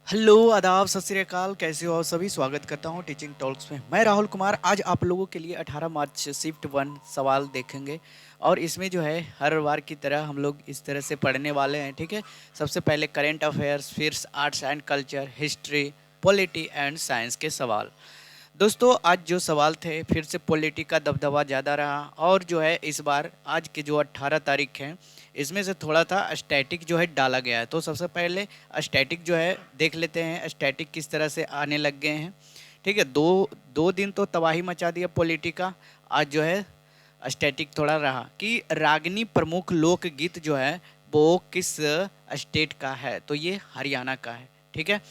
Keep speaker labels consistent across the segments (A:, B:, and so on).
A: Hello, आदाब, सत श्री अकाल। कैसे हो आप सभी? स्वागत करता हूं टीचिंग टॉक्स में। मैं राहुल कुमार आज आप लोगों के लिए 18 मार्च शिफ्ट 1 सवाल देखेंगे। और इसमें जो है हर बार की तरह हम लोग इस तरह से पढ़ने वाले हैं, ठीक है। सबसे पहले करेंट अफेयर्स, फिर arts and culture, history, polity and science के सवाल। दोस्तों, आज जो सवाल थे फिर से पॉलिटी का दबदबा ज़्यादा रहा। और जो है इस बार आज के जो 18 तारीख है इसमें से थोड़ा था स्टैटिक जो है डाला गया है। तो सबसे पहले स्टैटिक जो है देख लेते हैं स्टैटिक किस तरह से आने लग गए हैं। ठीक है, दो दो दिन तो तबाही मचा दिया पॉलिटी का। आज जो है स्टैटिक थोड़ा रहा कि रागनी प्रमुख लोकगीत जो है वो किस स्टेट का है। तो ये हरियाणा का है, ठीक है।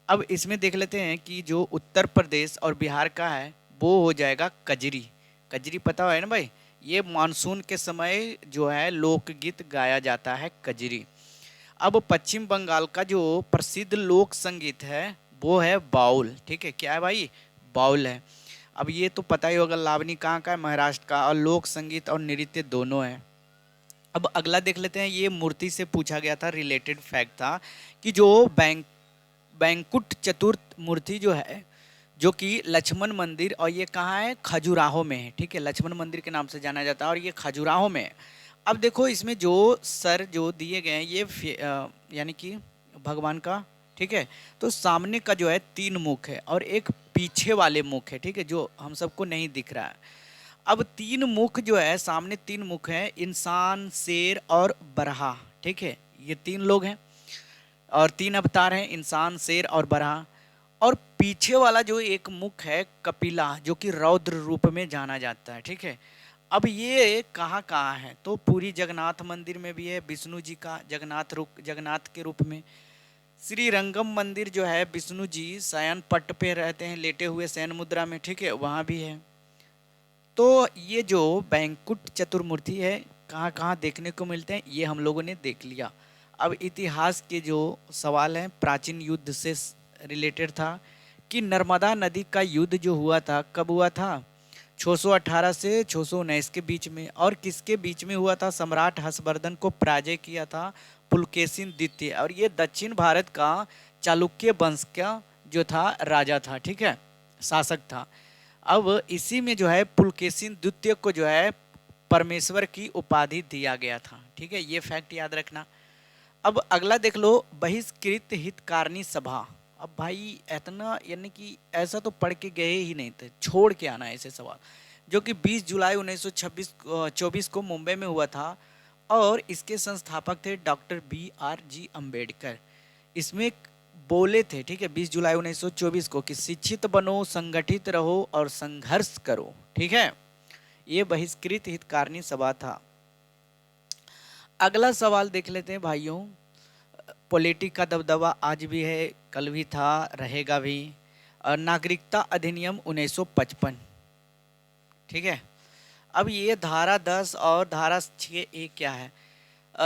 A: अब इसमें देख लेते हैं कि जो उत्तर प्रदेश और बिहार का है वो हो जाएगा कजरी। कजरी पता है ना भाई? ये मानसून के समय जो है लोकगीत गाया जाता है, कजरी। अब पश्चिम बंगाल का जो प्रसिद्ध लोक संगीत है वो है बाउल, ठीक है। क्या है भाई? बाउल है। अब ये तो पता ही होगा लावनी कहाँ का है, महाराष्ट्र का। और लोक संगीत और नृत्य दोनों है। अब अगला देख लेते हैं, ये मूर्ति से पूछा गया था, रिलेटेड फैक्ट था कि जो बैंकुट चतुर्थ मूर्ति जो है, जो कि लक्ष्मण मंदिर, और ये कहाँ है? खजुराहो में है, ठीक है। लक्ष्मण मंदिर के नाम से जाना जाता है और ये खजुराहो में है। अब देखो इसमें जो सर जो दिए गए हैं ये यानी कि भगवान का, ठीक है। तो सामने का जो है 3 मुख है और एक पीछे वाले मुख है, ठीक है, जो हम सबको नहीं दिख रहा है। अब 3 मुख जो है, सामने 3 मुख है, इंसान, शेर और बरहा, ठीक है। ये 3 लोग हैं और 3 अवतार हैं, इंसान, शेर और बरहा। और पीछे वाला जो एक मुख है कपिला, जो कि रौद्र रूप में जाना जाता है, ठीक है। अब ये कहाँ कहाँ है? तो पूरी जगन्नाथ मंदिर में भी है, विष्णु जी का जगन्नाथ के रूप में। श्री रंगम मंदिर जो है, विष्णु जी शयन पट्ट पे रहते हैं, लेटे हुए शयन मुद्रा में, ठीक है, वहाँ भी है। तो ये जो बैंकुट चतुर्मूर्ति है कहाँ कहाँ देखने को मिलते हैं ये हम लोगों ने देख लिया। अब इतिहास के जो सवाल हैं, प्राचीन युद्ध से रिलेटेड था कि नर्मदा नदी का युद्ध जो हुआ था कब हुआ था? 618 से 619 के बीच में। और किसके बीच में हुआ था? सम्राट हर्षवर्धन को पराजय किया था पुलकेशिन द्वितीय। और ये दक्षिण भारत का चालुक्य वंश का जो था राजा था, ठीक है, शासक था। अब इसी में जो है पुलकेशिन द्वितीय को जो है परमेश्वर की उपाधि दिया गया था, ठीक है। ये फैक्ट याद रखना। अब अगला देख लो, बहिष्कृत हितकारिणी सभा। अब भाई इतना यानी कि ऐसा तो पढ़ के गए ही नहीं थे, छोड़ के आना ऐसे सवाल। जो कि 20 जुलाई 1924 को मुंबई में हुआ था और इसके संस्थापक थे डॉक्टर B.R.G. अम्बेडकर। इसमें बोले थे, ठीक है, 20 जुलाई 1924 को कि शिक्षित बनो, संगठित रहो और संघर्ष करो, ठीक है। ये बहिष्कृत हितकारिणी सभा था। अगला सवाल देख लेते हैं भाइयों। पॉलिटी का दबदबा आज भी है, कल भी था, रहेगा भी। और नागरिकता अधिनियम 1955, ठीक है। अब ये धारा 10 और धारा 6A क्या है?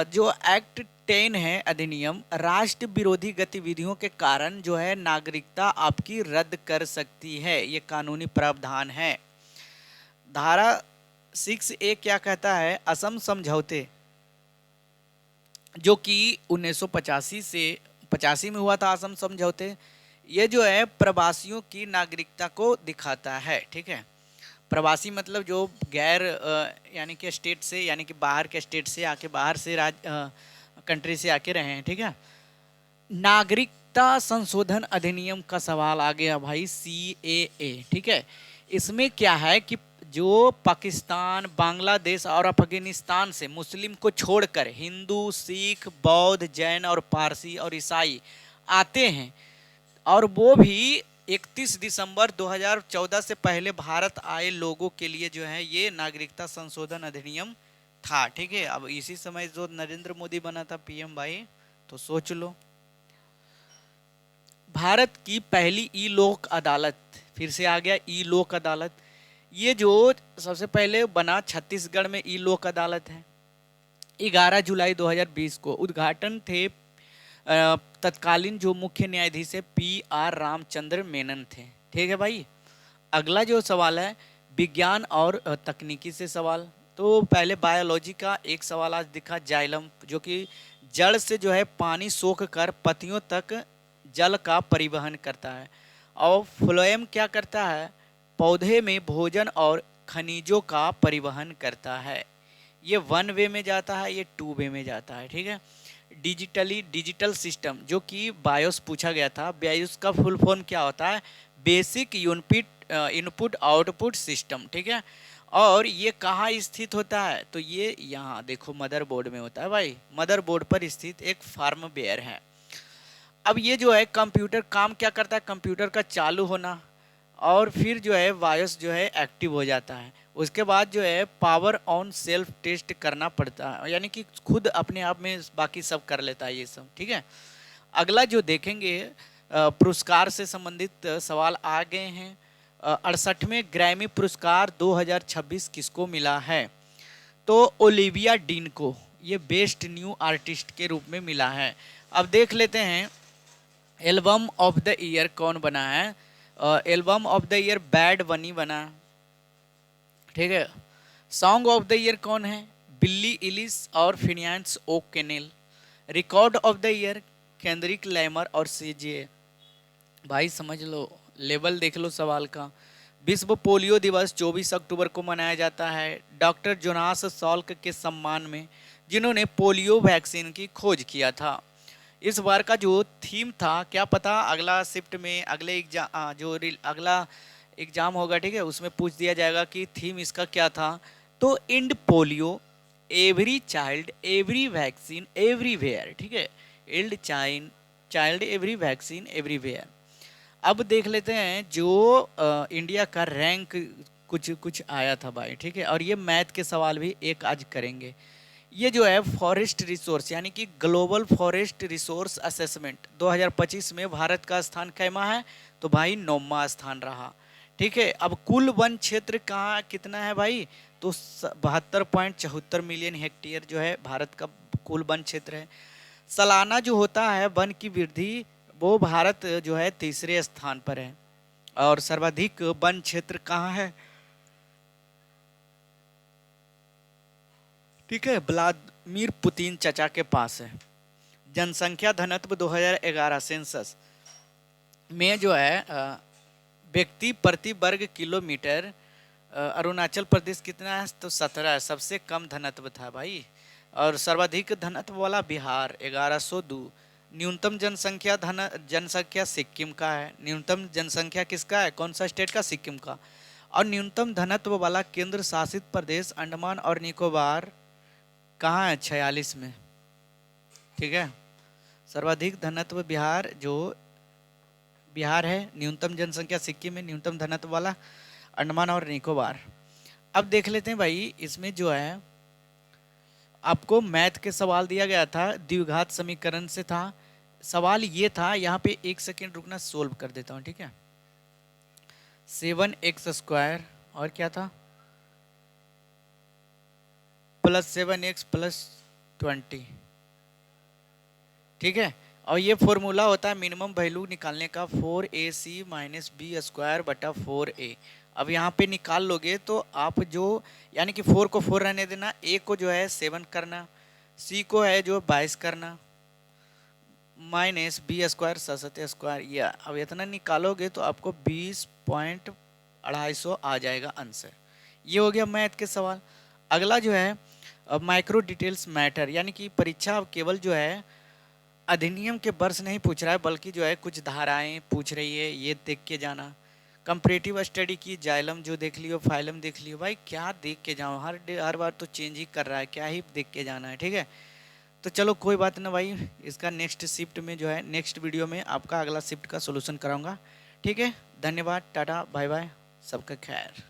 A: जो एक्ट 10 है अधिनियम, राष्ट्र विरोधी गतिविधियों के कारण जो है नागरिकता आपकी रद्द कर सकती है, ये कानूनी प्रावधान है। धारा 6A क्या कहता है? असम समझौते, जो कि 1985 से 85 में हुआ था, असम समझौते। ये जो है प्रवासियों की नागरिकता को दिखाता है, ठीक है। प्रवासी मतलब जो गैर यानी कि स्टेट से, यानी कि बाहर के स्टेट से आके, बाहर से कंट्री से आके रहे हैं, ठीक है। नागरिकता संशोधन अधिनियम का सवाल आ गया भाई, CAA, ठीक है। इसमें क्या है कि जो पाकिस्तान, बांग्लादेश और अफगानिस्तान से मुस्लिम को छोड़कर हिंदू, सिख, बौद्ध, जैन और पारसी और ईसाई आते हैं, और वो भी 31 दिसंबर 2014 से पहले भारत आए लोगों के लिए जो है ये नागरिकता संशोधन अधिनियम था, ठीक है। अब इसी समय जो नरेंद्र मोदी बना था PM भाई, तो सोच लो। भारत की पहली ई लोक अदालत, फिर से आ गया ई लोक अदालत। ये जो सबसे पहले बना छत्तीसगढ़ में ई लोक अदालत है। 11 जुलाई 2020 को उद्घाटन थे तत्कालीन जो मुख्य न्यायाधीश है PR रामचंद्र मेनन थे, ठीक है भाई। अगला जो सवाल है विज्ञान और तकनीकी से सवाल। तो पहले बायोलॉजी का एक सवाल आज दिखा, जाइलम, जो कि जड़ से जो है पानी सोख कर पत्तियों तक जल का परिवहन करता है। और फ्लोएम क्या करता है, पौधे में भोजन और खनिजों का परिवहन करता है। ये वन वे में जाता है, ये टू वे में जाता है, ठीक है। डिजिटल सिस्टम, जो कि बायोस पूछा गया था, बायोस का फुल फॉर्म क्या होता है, बेसिक इनपुट आउटपुट सिस्टम, ठीक है। और ये कहाँ स्थित होता है, तो ये यहाँ देखो मदरबोर्ड में होता है भाई, मदरबोर्ड पर स्थित एक फार्मवेयर है। अब ये जो है कंप्यूटर काम क्या करता है, कंप्यूटर का चालू होना, और फिर जो है बायोस जो है एक्टिव हो जाता है। उसके बाद जो है पावर ऑन सेल्फ टेस्ट करना पड़ता है, यानी कि खुद अपने आप में बाकी सब कर लेता है ये सब, ठीक है। अगला जो देखेंगे पुरस्कार से संबंधित सवाल आ गए हैं। 68वें ग्रैमी पुरस्कार 2026 किसको मिला है, तो ओलिविया डीन को, ये बेस्ट न्यू आर्टिस्ट के रूप में मिला है। अब देख लेते हैं एल्बम ऑफ द ईयर कौन बना है। Album of the year bad बनी बना, ठीक है। सॉन्ग ऑफ द ईयर कौन है, बिल्ली इलिस और Finneas O'Connell. Record of the year Kendrick Lamar और सीजे। भाई समझ लो, लेवल देख लो सवाल का। विश्व पोलियो दिवस 24 अक्टूबर को मनाया जाता है डॉक्टर जोनास सॉल्क के सम्मान में, जिन्होंने पोलियो वैक्सीन की खोज किया था। इस बार का जो थीम था, क्या पता अगला शिफ्ट में अगले एग्जाम अगला एग्जाम होगा, ठीक है, उसमें पूछ दिया जाएगा कि थीम इसका क्या था। तो end polio, every child every vaccine everywhere, ठीक है। End child every vaccine everywhere. अब देख लेते हैं जो इंडिया का रैंक कुछ कुछ आया था भाई, ठीक है। और ये मैथ के सवाल भी एक आज करेंगे। ये जो है फॉरेस्ट रिसोर्स, यानी कि ग्लोबल फॉरेस्ट रिसोर्स असेसमेंट 2025 में भारत का स्थान कैमा है, तो भाई 9वां स्थान रहा, ठीक है। अब कुल वन क्षेत्र कहाँ कितना है भाई, तो 72.74 मिलियन हेक्टेयर जो है भारत का कुल वन क्षेत्र है। सालाना जो होता है वन की वृद्धि, वो भारत जो है तीसरे स्थान पर है। और सर्वाधिक वन क्षेत्र कहाँ है, ठीक है, व्लादिमीर पुतिन चचा के पास है। जनसंख्या घनत्व 2011 सेंसस में जो है व्यक्ति प्रति वर्ग किलोमीटर, अरुणाचल प्रदेश कितना है, तो 17 है, सबसे कम घनत्व था भाई। और सर्वाधिक घनत्व वाला बिहार 1102। न्यूनतम जनसंख्या सिक्किम का है। न्यूनतम जनसंख्या किसका है, कौन सा स्टेट का, सिक्किम का। और न्यूनतम घनत्व वाला केंद्र शासित प्रदेश अंडमान और निकोबार कहाँ है, 46 में, ठीक है। सर्वाधिक घनत्व बिहार, जो बिहार है। न्यूनतम जनसंख्या सिक्किम में, न्यूनतम घनत्व वाला अंडमान और निकोबार। अब देख लेते हैं भाई, इसमें जो है आपको मैथ के सवाल दिया गया था, द्विघात समीकरण से था सवाल। ये था, यहाँ पे एक सेकेंड रुकना, सोल्व कर देता हूँ, ठीक है। 7x² और क्या था, प्लस 7x प्लस 20, ठीक है। और ये फॉर्मूला होता है मिनिमम वैल्यू निकालने का, 4ac माइनस बी स्क्वायर बटा 4a। अब यहाँ पे निकाल लोगे तो आप जो, यानी कि 4 को 4 रहने देना, a को जो है 7 करना, c को है जो 22 करना, माइनस बी स्क्वायर 67 स्क्वायर, या अब इतना निकालोगे तो आपको 20.250 आ जाएगा आंसर। ये हो गया मैथ के सवाल। अगला जो है माइक्रो डिटेल्स मैटर, यानी कि परीक्षा केवल जो है अधिनियम के वर्ष नहीं पूछ रहा है, बल्कि जो है कुछ धाराएं पूछ रही है, ये देख के जाना। कंपैरेटिव स्टडी की जाइलम जो देख लियो, फाइलम देख लियो, भाई क्या देख के जाओ, हर बार तो चेंज ही कर रहा है, क्या ही देख के जाना है, ठीक है। तो चलो कोई बात ना भाई, इसका नेक्स्ट शिफ्ट में जो है, नेक्स्ट वीडियो में आपका अगला शिफ्ट का सोल्यूशन कराऊंगा, ठीक है। धन्यवाद, टाटा बाय बाय, सबका खैर।